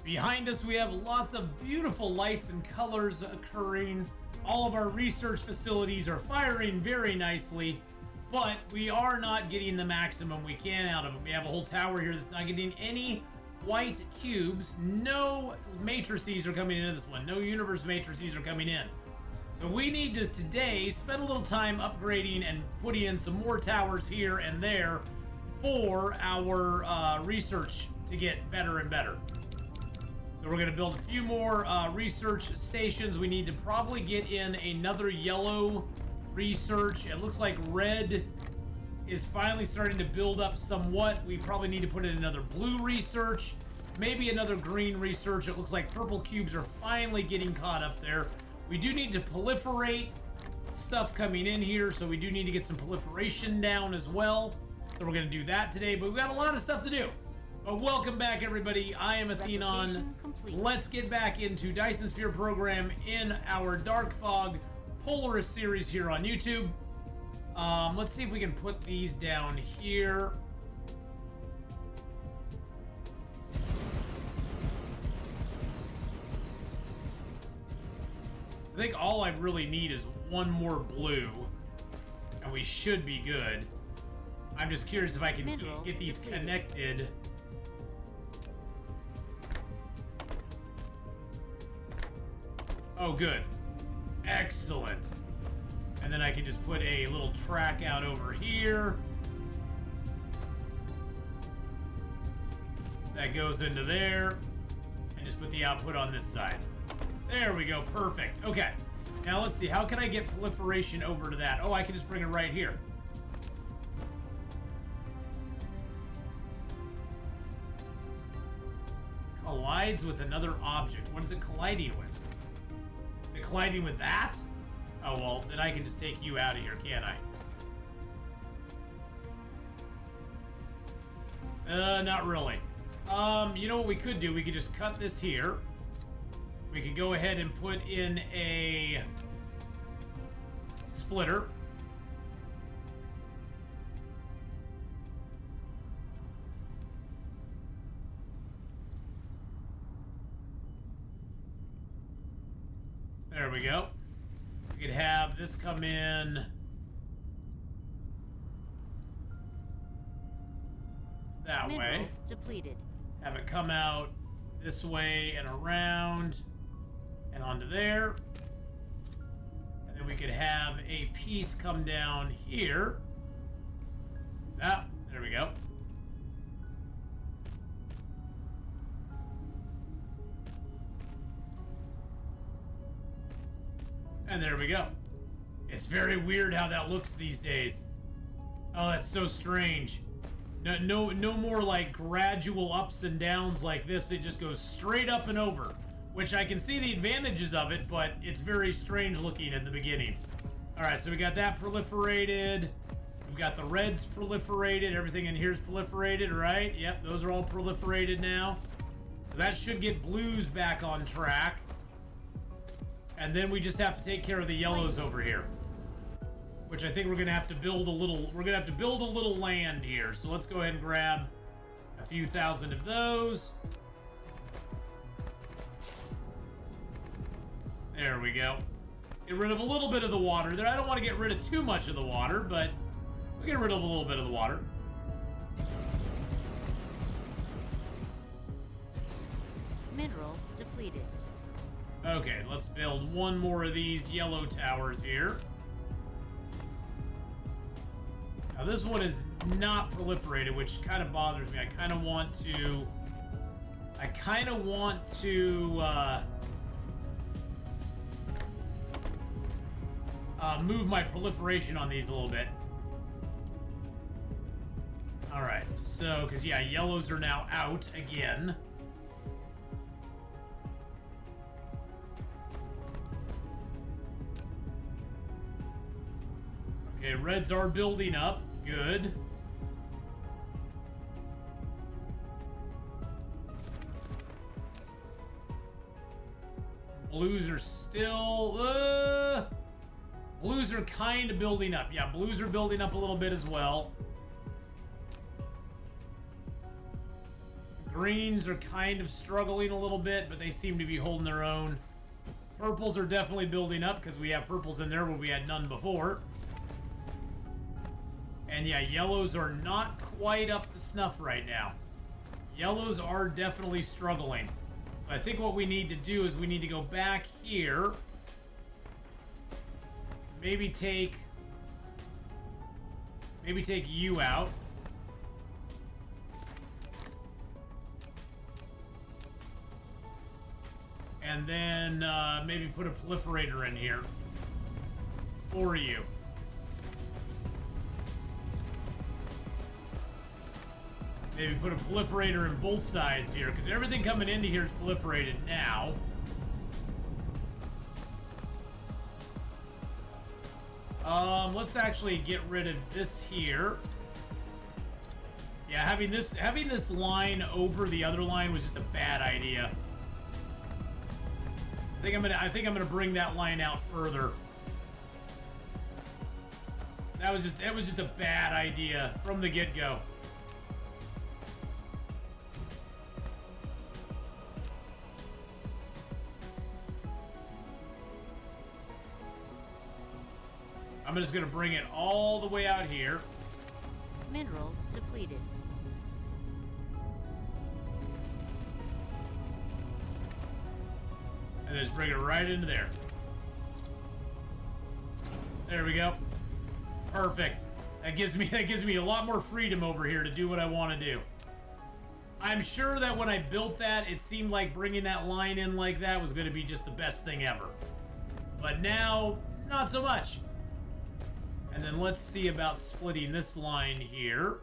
Behind us, we have lots of beautiful lights and colors occurring. All of our research facilities are firing very nicely, but we are not getting the maximum we can out of them. We have a whole tower here that's not getting any white cubes. No matrices are coming into this one. No universe matrices are coming in. So we need to today spend a little time upgrading and putting in some more towers here and there for our research to get better and better. So we're going to build a few more research stations. We need to probably get in another yellow research. It looks like red is finally starting to build up somewhat. We probably need to put in another blue research, maybe another green research. It looks like purple cubes are finally getting caught up there. We do need to proliferate stuff coming in here, so we do need to get some proliferation down as well. So we're going to do that today, but we've got a lot of stuff to do. But welcome back, everybody. I am Atheenon. Let's get back into Dyson Sphere program in our Dark Fog Polaris series here on YouTube. Let's see if we can put these down here. I think all I really need is one more blue, and we should be good. I'm just curious if I can get these connected. Oh, good. Excellent. And then I can just put a little track out over here. That goes into there. And just put the output on this side. There we go. Perfect. Okay. Now let's see. How can I get proliferation over to that? Oh, I can just bring it right here. Collides with another object. What is it colliding with? Is it colliding with that? Oh, well, then I can just take you out of here, can't I? Not really. You know what we could do? We could just cut this here. We could go ahead and put in a splitter. There we go. We could have this come in that way. Depleted. Have it come out this way and around and onto there. And then we could have a piece come down here. Ah, there we go. And there we go. It's very weird how that looks these days. Oh, that's so strange. No more like gradual ups and downs like this. It just goes straight up and over, which I can see the advantages of it, but it's very strange looking in the beginning. All right, so we got that proliferated. We've got the reds proliferated. Everything in here is proliferated, right? Yep, those are all proliferated now. So that should get blues back on track. And then we just have to take care of the yellows over here, which I think we're gonna have to build a little. We're gonna have to build a little land here. So let's go ahead and grab a few thousand of those. There we go. Get rid of a little bit of the water there. I don't want to get rid of too much of the water, but we'll get rid of a little bit of the water. Mineral depleted. Okay, let's build one more of these yellow towers here. Now this one is not proliferated, which kind of bothers me. I kind of want to move my proliferation on these a little bit. All right, so, because yeah, yellows are now out again. Okay, reds are building up. Good. Blues are still... Blues are kind of building up. Yeah, blues are building up a little bit as well. Greens are kind of struggling a little bit, but they seem to be holding their own. Purples are definitely building up because we have purples in there where we had none before. And yeah, yellows are not quite up to snuff right now. Yellows are definitely struggling. So I think what we need to do is we need to go back here. Maybe take you out. And then maybe put a proliferator in here for you. Maybe put a proliferator in both sides here, because everything coming into here is proliferated now. Let's actually get rid of this here. Yeah, having this line over the other line was just a bad idea. I think I'm gonna bring that line out further. It was just a bad idea from the get-go. I'm just gonna bring it all the way out here. Mineral depleted. And just bring it right into there. There we go. Perfect. That gives me a lot more freedom over here to do what I want to do. I'm sure that when I built that, it seemed like bringing that line in like that was going to be just the best thing ever. But now, not so much. And then let's see about splitting this line here.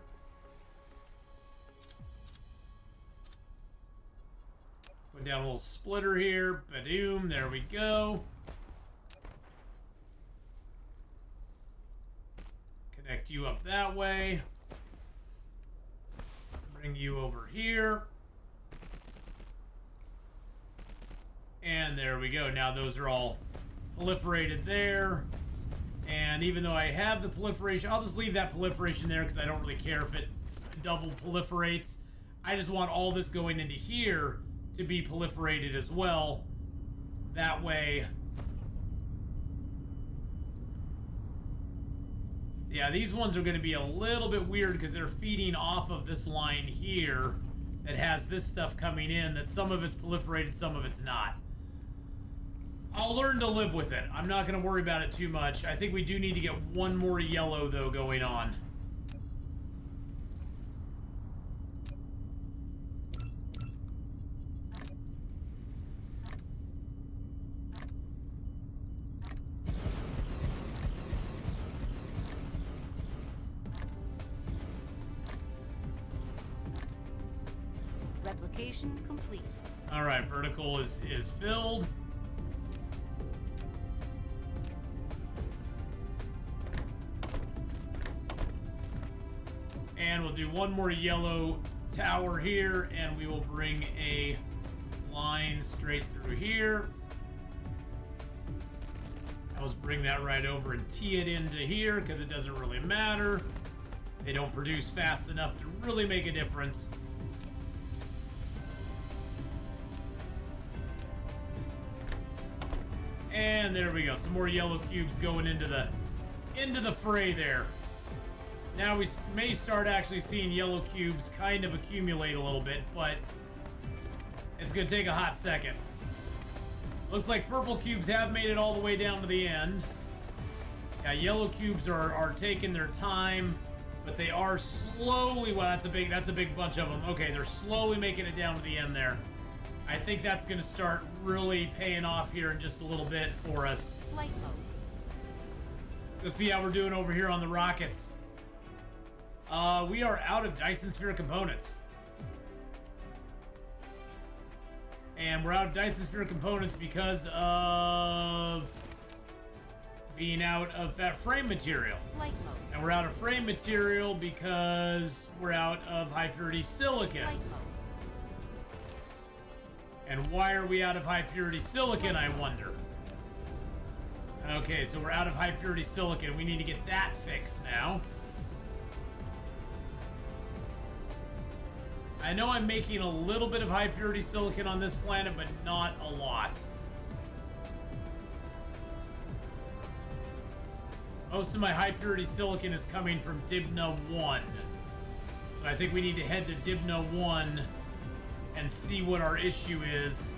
Put down a little splitter here. Badoom, there we go. Connect you up that way. Bring you over here. And there we go. Now those are all proliferated there. And even though I have the proliferation, I'll just leave that proliferation there because I don't really care if it double proliferates. I just want all this going into here to be proliferated as well. That way. Yeah, these ones are going to be a little bit weird because they're feeding off of this line here that has this stuff coming in, that some of it's proliferated, some of it's not. I'll learn to live with it. I'm not going to worry about it too much. I think we do need to get one more yellow, though, going on. Replication complete. All right, vertical is filled. And we'll do one more yellow tower here, and we will bring a line straight through here. I'll just bring that right over and tee it into here because it doesn't really matter. They don't produce fast enough to really make a difference. And there we go. Some more yellow cubes going into the fray there. Now we may start actually seeing yellow cubes kind of accumulate a little bit, but it's going to take a hot second. Looks like purple cubes have made it all the way down to the end. Yeah, yellow cubes are taking their time, but they are slowly, well, that's a big bunch of them. Okay, they're slowly making it down to the end there. I think that's going to start really paying off here in just a little bit for us. Flight mode. Let's go see how we're doing over here on the rockets. We are out of Dyson Sphere components. And we're out of Dyson Sphere components because of being out of that frame material. Flight mode. And we're out of frame material because we're out of high purity silicon. Flight mode. And why are we out of high purity silicon, I wonder? Okay, so we're out of high purity silicon. We need to get that fixed now. I know I'm making a little bit of high purity silicon on this planet, but not a lot. Most of my high purity silicon is coming from Dibna 1. So I think we need to head to Dibna 1 and see what our issue is.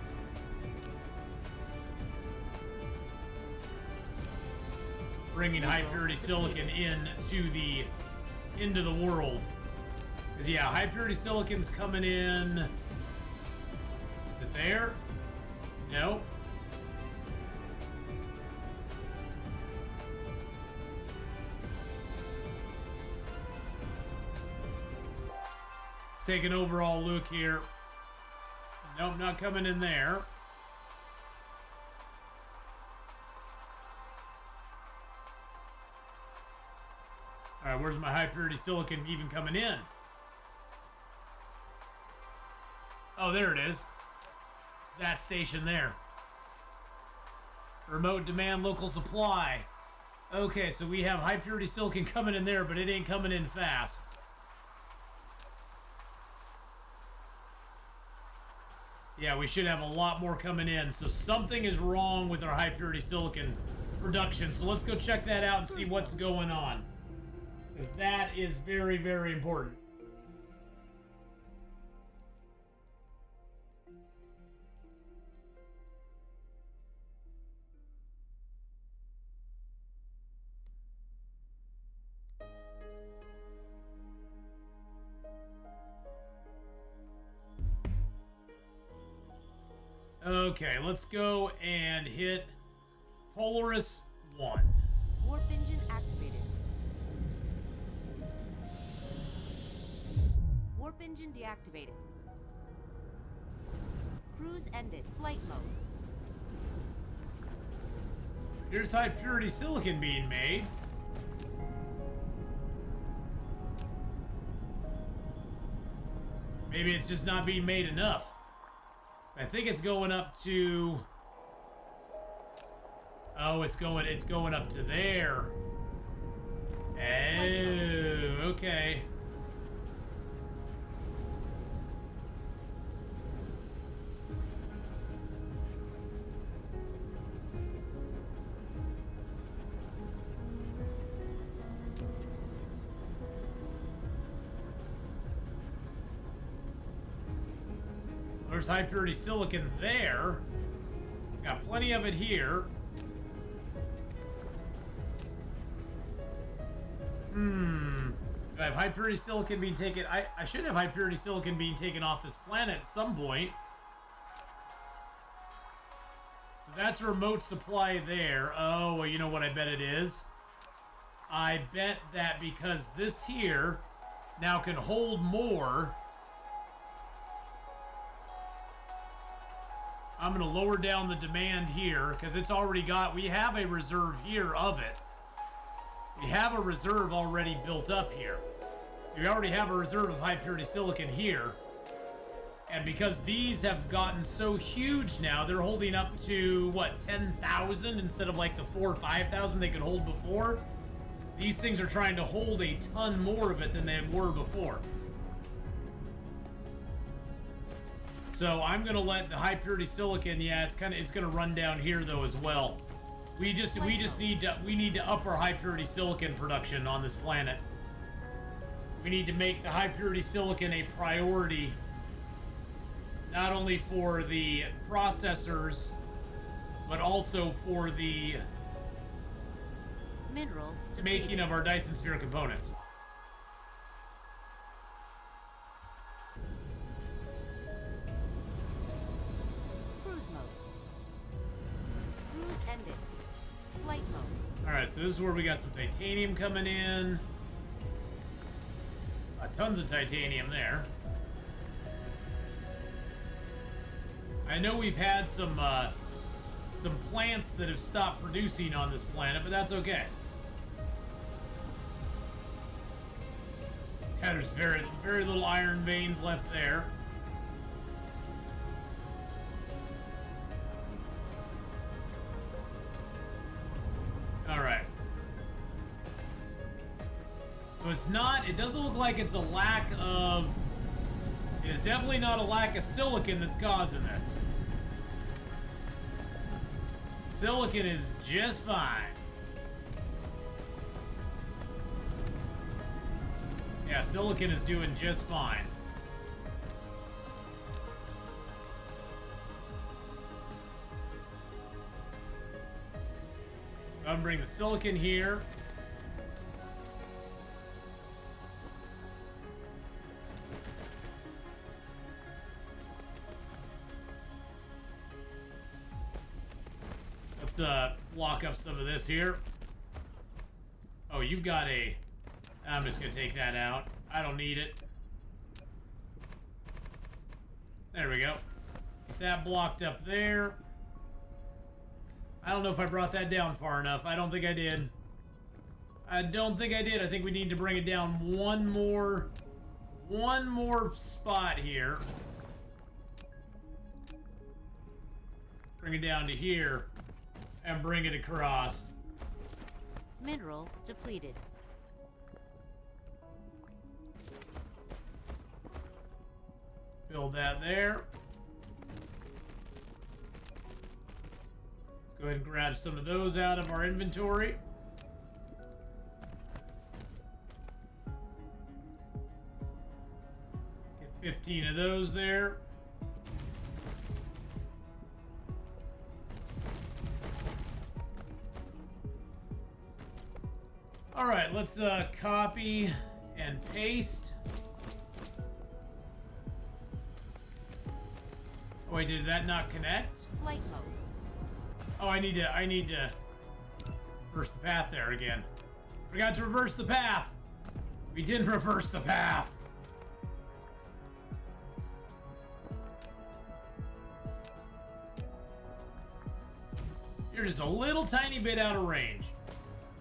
Bringing high purity silicon into the world. Because yeah, high purity silicon's coming in. Is it there? No. Let's take an overall look here. Nope, not coming in there. Alright, where's my high purity silicon even coming in? Oh, there it is. It's that station there. Remote demand, local supply. Okay, so we have high purity silicon coming in there, but it ain't coming in fast. Yeah, we should have a lot more coming in. So something is wrong with our high purity silicon production. So let's go check that out and see what's going on. Because that is very, very important. Okay, let's go and hit Polaris 1. Warp engine activated. Warp engine deactivated. Cruise ended. Flight mode. Here's high purity silicon being made. Maybe it's just not being made enough. I think it's going up to... Oh, it's going up to there. Oh, okay. There's high purity silicon there. Got plenty of it here. Do I have high purity silicon being taken? I should have high purity silicon being taken off this planet at some point. So that's remote supply there. Oh, well, you know what I bet it is? I bet that because this here now can hold more, I'm going to lower down the demand here because it's already got, we have a reserve here of it. We have a reserve already built up here. So we already have a reserve of high purity silicon here. And because these have gotten so huge now, they're holding up to, what, 10,000 instead of like the 4,000 or 5,000 they could hold before. These things are trying to hold a ton more of it than they were before. So I'm gonna let the high purity silicon, yeah, it's gonna run down here though as well. We need to up our high purity silicon production on this planet. We need to make the high purity silicon a priority, not only for the processors, but also for the Mineral making of our Dyson sphere components. Flight mode. Alright, so this is where we got some titanium coming in. Tons of titanium there. I know we've had some plants that have stopped producing on this planet, but that's okay. Yeah, there's very, very little iron veins left there. Alright. So it's not, it doesn't look like it's a lack of It is definitely not a lack of silicon that's causing this. Silicon is just fine. Yeah, silicon is doing just fine. So I'm bringing the silicon here. Let's lock up some of this here. Oh, you've got a... I'm just gonna take that out. I don't need it. There we go. That blocked up there. I don't know if I brought that down far enough. I don't think I did. I don't think I did. I think we need to bring it down one more spot here. Bring it down to here and bring it across. Mineral depleted. Build that there. Let's go ahead and grab some of those out of our inventory. Get 15 of those there. All right, let's copy and paste. Oh wait, did that not connect? Flight mode. Oh, I need to reverse the path there again. Forgot to reverse the path. We didn't reverse the path. You're just a little tiny bit out of range.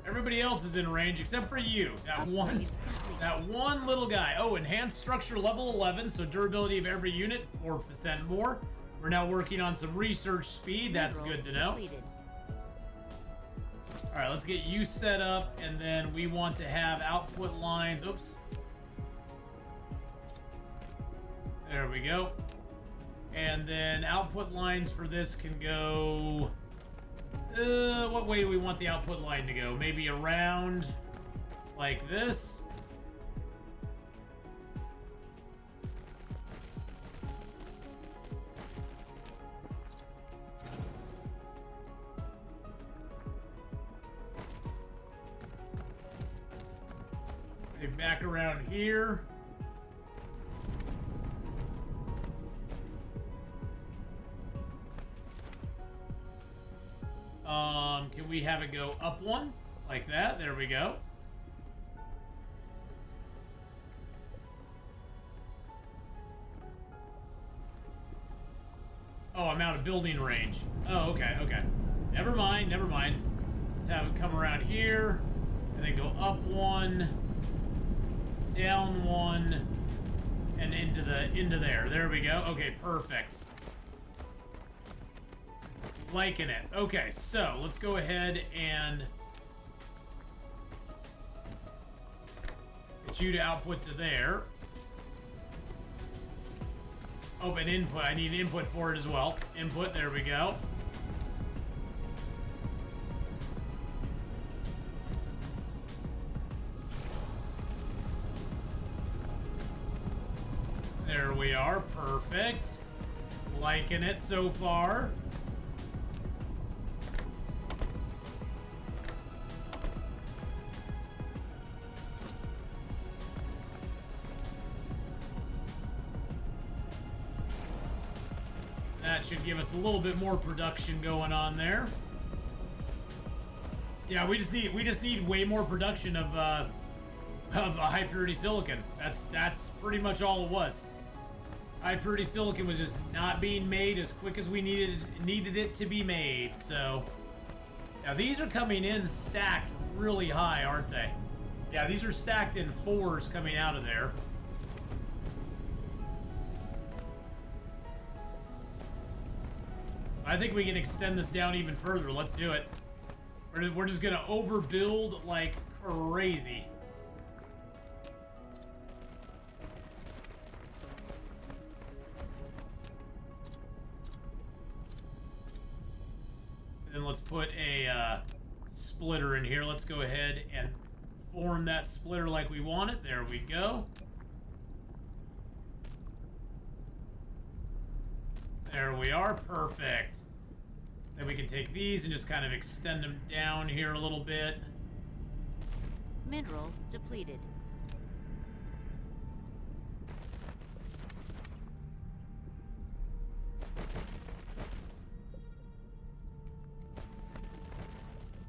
Everybody else is in range except for you. That one little guy. Oh, enhanced structure level 11, so durability of every unit 4% more. We're now working on some research speed. That's good to know. All right, let's get you set up, and then we want to have output lines. Oops. There we go. And then output lines for this can go... what way do we want the output line to go? Maybe around like this. Maybe back around here. Can we have it go up one? Like that? There we go. Oh, I'm out of building range. Oh, okay, okay. Never mind, never mind. Let's have it come around here, and then go up one, down one, and into there. There we go. Okay, perfect. Liking it. Okay, so let's go ahead and get you to output to there. Oh, and input. I need input for it as well. Input, there we go. There we are. Perfect. Liking it so far. That should give us a little bit more production going on there. Yeah, we just need way more production of high purity silicon. That's pretty much all it was. High purity silicon was just not being made as quick as we needed it to be made. So now these are coming in stacked really high, aren't they? Yeah, these are stacked in 4s coming out of there. I think we can extend this down even further. Let's do it. We're just gonna overbuild like crazy. then let's put a splitter in here. Let's go ahead and form that splitter like we want it. There we go. There we are. Perfect. Then we can take these and just kind of extend them down here a little bit. Mineral depleted.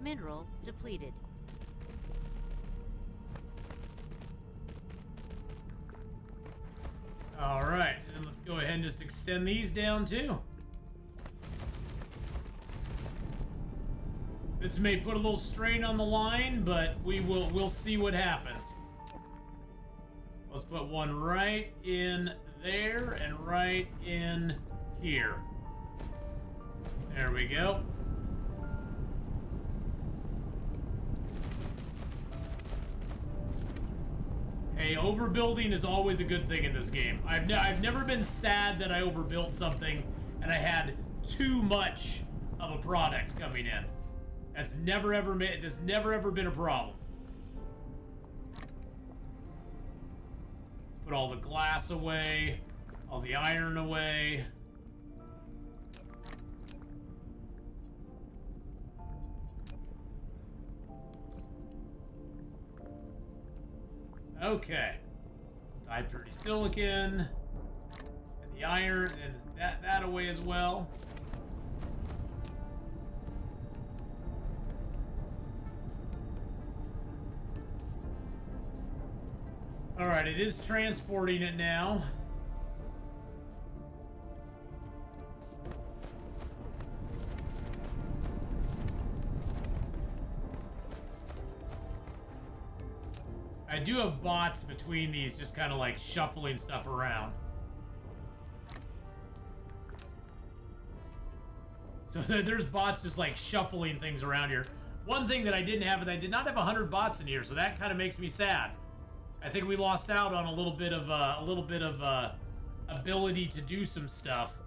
Mineral depleted. All right, and let's go ahead and just extend these down too. This may put a little strain on the line, but we'll see what happens. Let's put one right in there and right in here. There we go. Hey, overbuilding is always a good thing in this game. I've never been sad that I overbuilt something and I had too much of a product coming in. That's never ever been a problem. Put all the glass away, all the iron away. Okay. High purity silicon. And the iron, and that away as well. Alright, it is transporting it now. I do have bots between these, just kind of like shuffling stuff around. So there's bots just like shuffling things around here. One thing that I didn't have is I did not have 100 bots in here, so that kind of makes me sad. I think we lost out on a little bit of ability to do some stuff.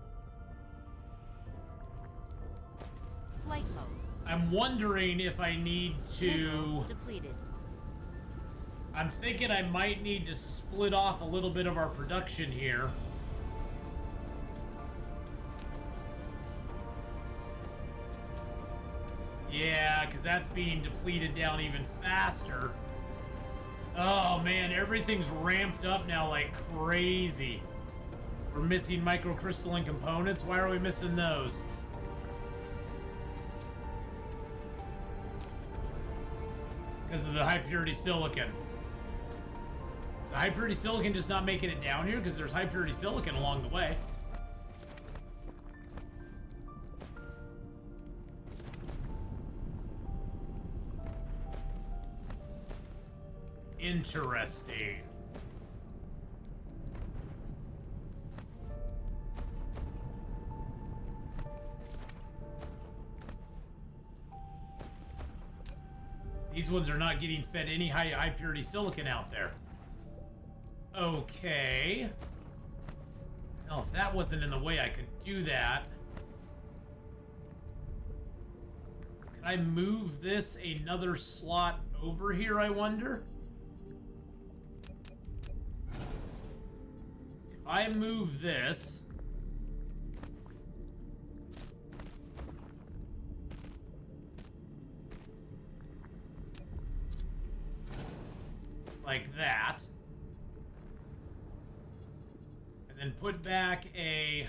Flight mode. I'm wondering if I need to. Mineral depleted. I'm thinking I might need to split off a little bit of our production here. Yeah, because that's being depleted down even faster. Oh man, everything's ramped up now like crazy. We're missing microcrystalline components. Why are we missing those? Because of the high purity silicon. Is the high purity silicon just not making it down here? Because there's high purity silicon along the way. Interesting. These ones are not getting fed any high purity silicon out there. Okay. Now, if that wasn't in the way, I could do that. Could I move this another slot over here, I wonder? If I move this... like that. And then put back a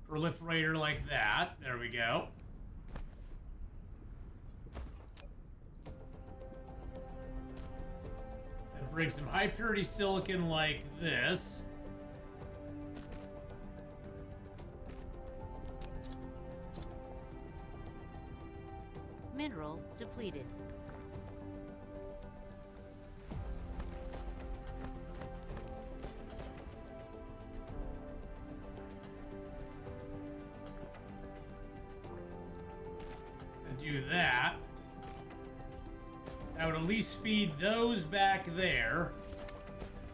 proliferator like that. There we go. And bring some high purity silicon like this. Mineral depleted. Do that. That would at least feed those back there.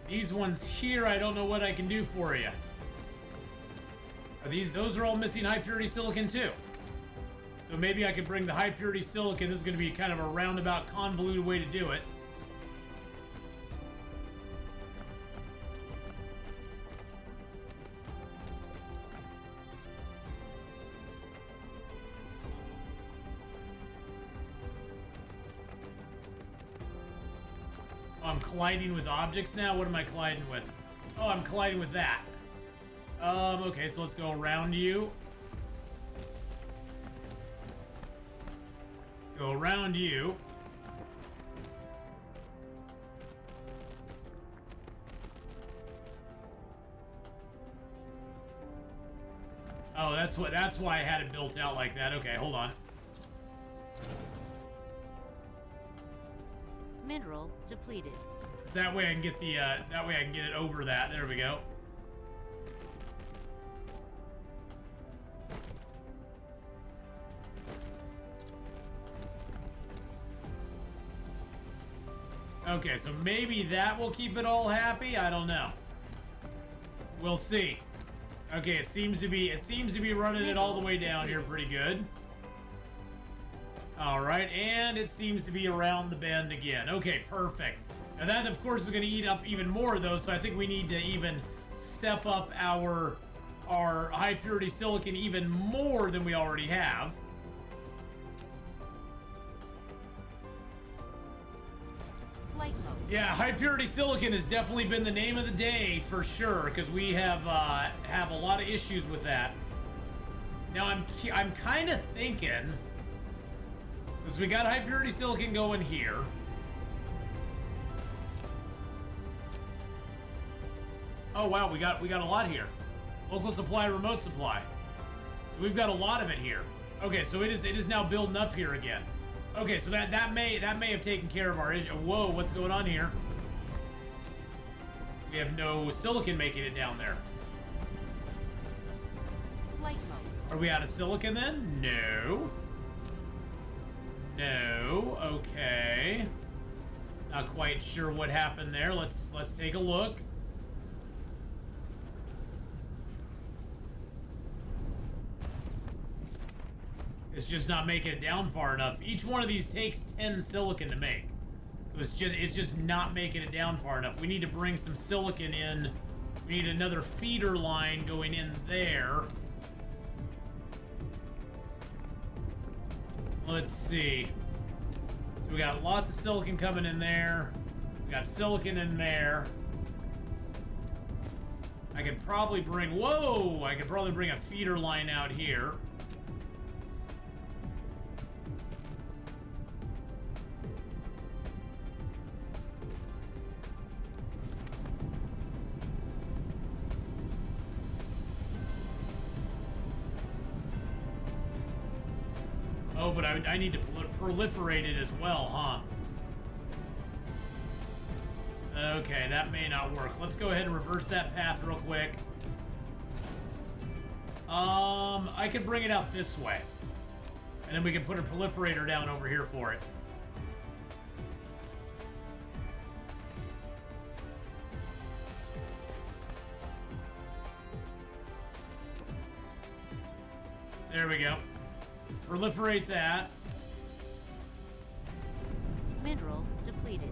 These ones here, I don't know what I can do for you. Those are all missing high purity silicon too. So maybe I could bring the high purity silicon. This is going to be kind of a roundabout, convoluted way to do it. Oh, I'm colliding with objects now? What am I colliding with? Oh, I'm colliding with that. Okay, so let's go around you. Go around you. Oh, that's why I had it built out like that. Okay, hold on. Mineral depleted. That way I can get the that way I can get it over that. There we go. Okay, so maybe that will keep it all happy. I don't know. We'll see. Okay, it seems to be running it all the way down here pretty good. All right, and it seems to be around the bend again. Okay, perfect. Now that, of course, is going to eat up even more of those, so I think we need to even step up our high purity silicon even more than we already have. Flight mode. Yeah, high purity silicon has definitely been the name of the day for sure, because we have a lot of issues with that. Now I'm kind of thinking, since we got high purity silicon going here, oh wow, we got a lot here. Local supply, remote supply. So we've got a lot of it here. Okay, so it is now building up here again. Okay, so that may have taken care of our issue. Whoa, what's going on here? We have no silicon making it down there. Flight mode. Are we out of silicon then? No. No. Okay. Not quite sure what happened there. Let's take a look. It's just not making it down far enough. Each one of these takes 10 silicon to make. So it's just not making it down far enough. We need to bring some silicon in. We need another feeder line going in there. Let's see. So we got lots of silicon coming in there. We got silicon in there. I could probably bring, whoa! I could probably bring a feeder line out here. Oh, but I need to proliferate it as well, huh? Okay, that may not work. Let's go ahead and reverse that path real quick. I could bring it out this way. And then we can put a proliferator down over here for it. There we go. Proliferate that. Mineral depleted.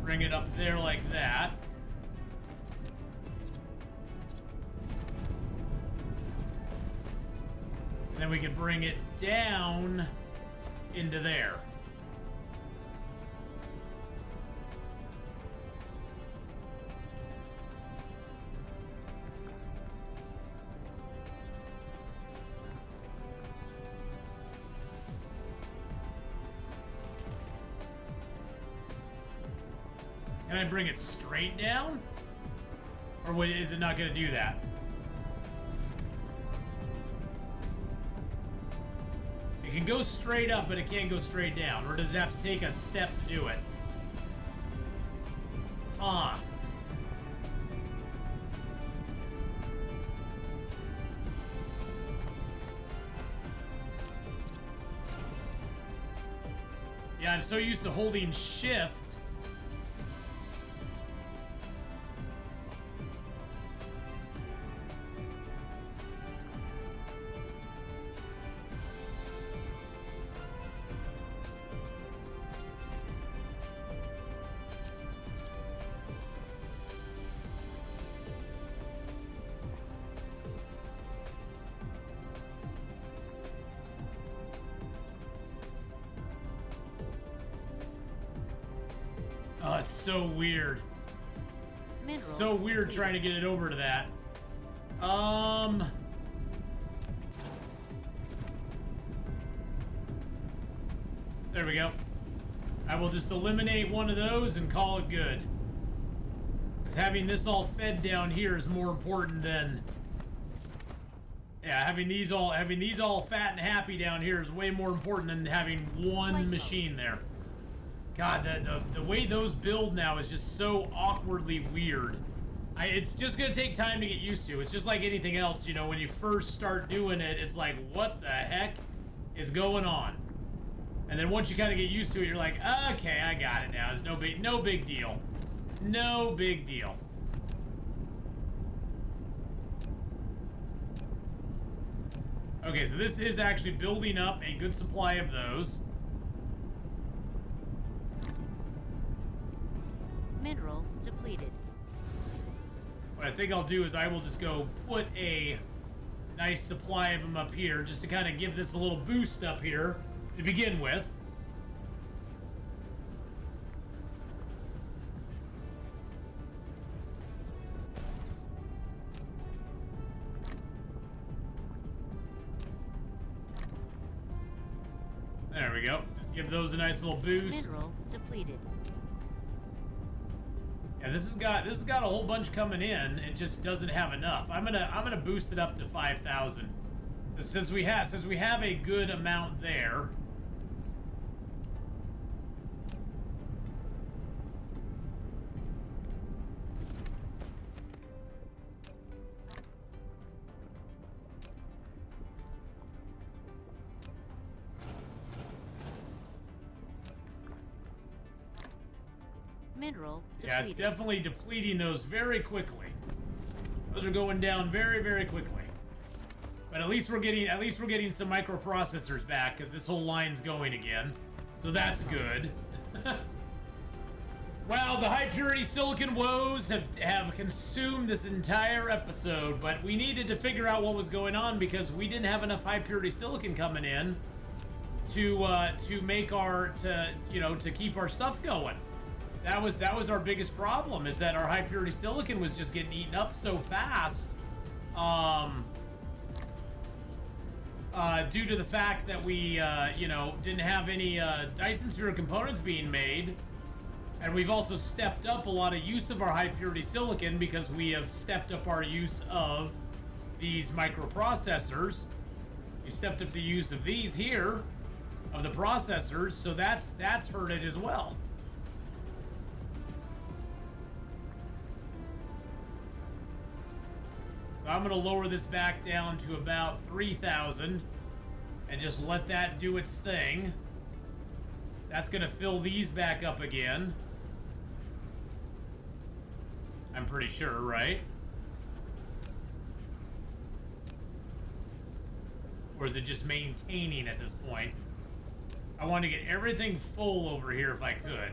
Bring it up there like that. And then we can bring it down into there. Can I bring it straight down? Or wait, is it not going to do that? It can go straight up, but it can't go straight down. Or does it have to take a step to do it? Huh. Yeah, I'm so used to holding shift. it's so weird. Mineral So weird depleted. trying to get it over to that. There we go. I will just eliminate one of those and call it good. Because having this all fed down here is more important than... Yeah, having these all fat and happy down here is way more important than having one machine there. God, the way those build now is just so awkwardly weird. It's just gonna take time to get used to. It's just like anything else, you know, when you first start doing it, it's like, what the heck is going on? And then once you kind of get used to it, you're like, okay, I got it now. It's no big deal. No big deal. Okay, so this is actually building up a good supply of those. Mineral depleted. What I think I'll do is I will just go put a nice supply of them up here just to kind of give this a little boost up here to begin with. There we go. Just give those a nice little boost. Mineral depleted. Yeah, this has got a whole bunch coming in. It just doesn't have enough. I'm gonna boost it up to 5,000. Since we have a good amount there. Mineral depleted. Yeah, it's definitely depleting those very quickly. Those are going down very, very quickly. But at least we're getting some microprocessors back because this whole line's going again. So that's good. Wow, the high purity silicon woes have consumed this entire episode, but we needed to figure out what was going on because we didn't have enough high purity silicon coming in to make to keep our stuff going. That was our biggest problem, is that our high purity silicon was just getting eaten up so fast. Due to the fact that we, didn't have any Dyson serial components being made. And we've also stepped up a lot of use of our high purity silicon because we have stepped up our use of these microprocessors. We stepped up the use of these here, of the processors, so that's hurt it as well. So I'm gonna lower this back down to about 3,000 and just let that do its thing. That's gonna fill these back up again. I'm pretty sure, right? Or is it just maintaining at this point? I want to get everything full over here if I could.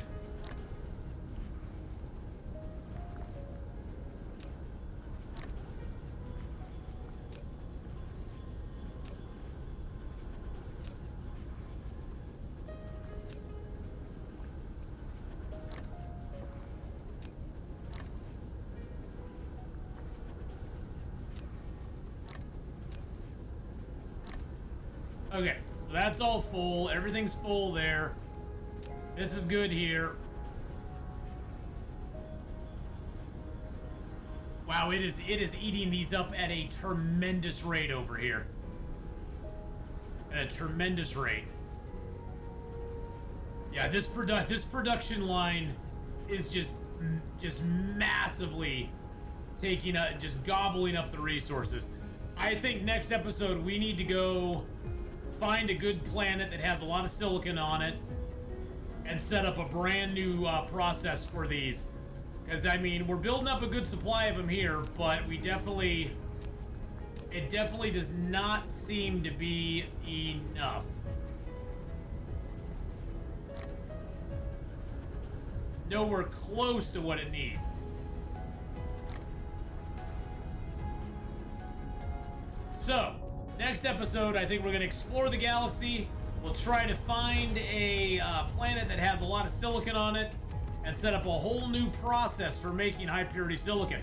Okay, so that's all full. Everything's full there. This is good here. Wow, it is eating these up at a tremendous rate over here. At a tremendous rate. Yeah, this production line is just massively taking just gobbling up the resources. I think next episode we need to go find a good planet that has a lot of silicon on it and set up a brand new process for these. Because, I mean, we're building up a good supply of them here, but it definitely does not seem to be enough. Nowhere close to what it needs. So, next episode, I think we're going to explore the galaxy. We'll try to find a planet that has a lot of silicon on it. and set up a whole new process for making high purity silicon.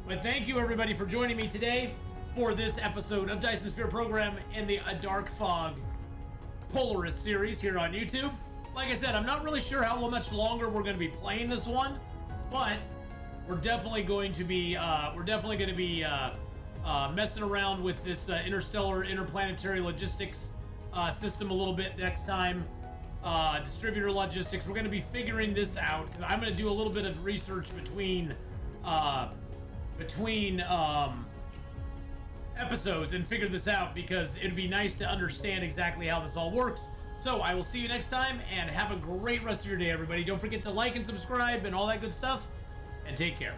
But thank you everybody for joining me today for this episode of Dyson Sphere Program in the Dark Fog Polaris series here on YouTube. Like I said, I'm not really sure how much longer we're going to be playing this one, but we're definitely going to be messing around with this interstellar interplanetary logistics system a little bit next time. Distributor logistics. We're going to be figuring this out. I'm going to do a little bit of research between episodes and figure this out, because it'd be nice to understand exactly how this all works. So I will see you next time, and have a great rest of your day, everybody. Don't forget to like and subscribe and all that good stuff, and take care.